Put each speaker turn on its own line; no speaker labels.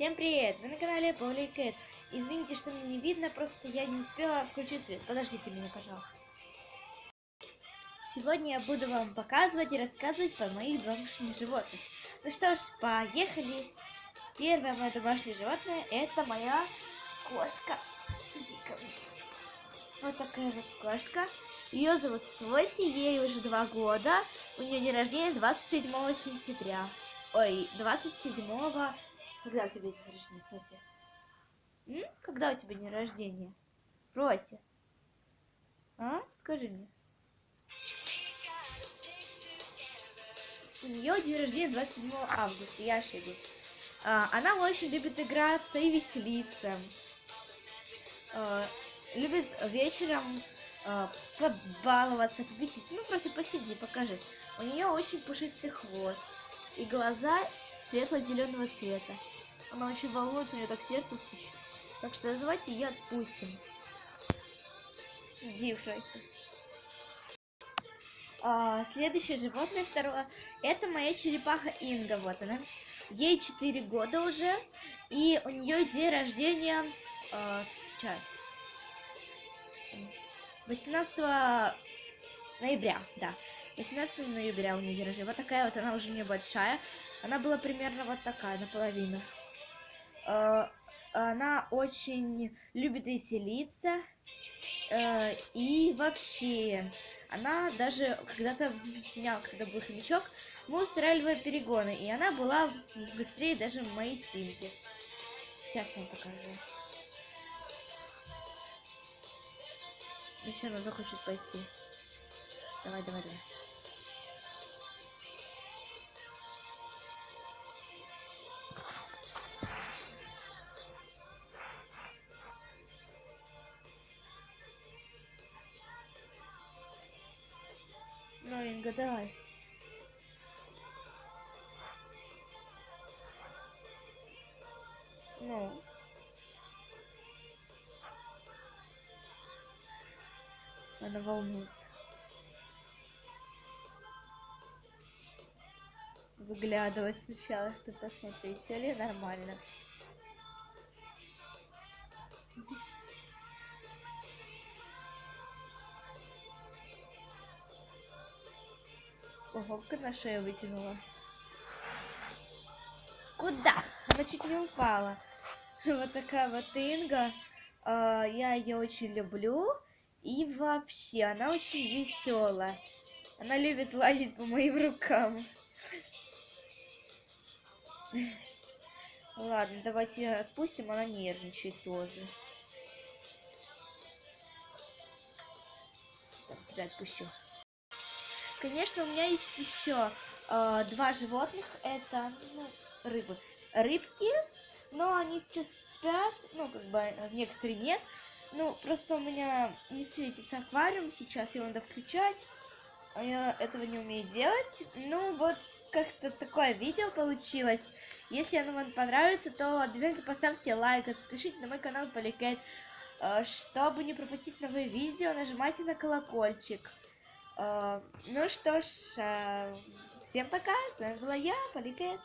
Всем привет! Вы на канале Поликэт. Извините, что меня не видно, просто я не успела включить свет. Подождите меня, пожалуйста. Сегодня я буду вам показывать и рассказывать про моих домашних животных. Ну что ж, поехали! Первое мое домашнее животное — это моя кошка. Иди ко мне. Вот такая вот кошка. Ее зовут Флосси, ей уже 2 года. У нее день рождения 27 сентября. Ой, 27-го... Когда у тебя день рождения, Флосси? Когда у тебя день рождения? Флосси? А? Скажи мне. У нее день рождения 27 августа, я ошиблась. Она очень любит играться и веселиться. Любит вечером побаловаться, побесить. Ну, просто посиди, покажи. У нее очень пушистый хвост и глаза светло-зеленого цвета. Она очень волнуется, у нее так сердце стучит. Так что давайте ее отпустим. Иди, Флосси. Следующее животное, второе, это моя черепаха Инга. Вот она. Ей 4 года уже. И у нее день рождения сейчас. 18 ноября, да. 18 ноября у нее день рождения. Вот такая вот она уже небольшая. Она была примерно вот такая, наполовину. Она очень любит веселиться. И вообще, она даже когда-то, у меня когда был хомячок, мы устраивали перегоны, и она была быстрее даже моей Симки. Сейчас я вам покажу. Еще она захочет пойти. Давай, давай, давай. Ну, Инга, давай. Ну. Она волнуется. Выглядывать сначала, чтобы посмотреть, все ли нормально. Ого, как на шею вытянула. Куда? Она чуть не упала. Вот такая вот Инга. Я ее очень люблю. И вообще, она очень веселая. Она любит лазить по моим рукам. Ладно, давайте ее отпустим, она нервничает тоже. Так, тебя отпущу. Конечно, у меня есть еще 2 животных. Это рыбы. Рыбки, но они сейчас спят. Ну, как бы некоторые нет. Ну, просто у меня не светится аквариум сейчас, его надо включать. А я этого не умею делать. Ну, вот как-то такое видео получилось. Если оно вам понравится, то обязательно поставьте лайк, подпишитесь на мой канал Поликэт. Чтобы не пропустить новые видео, нажимайте на колокольчик. Ну что ж, всем пока, с вами была я, Поликэт.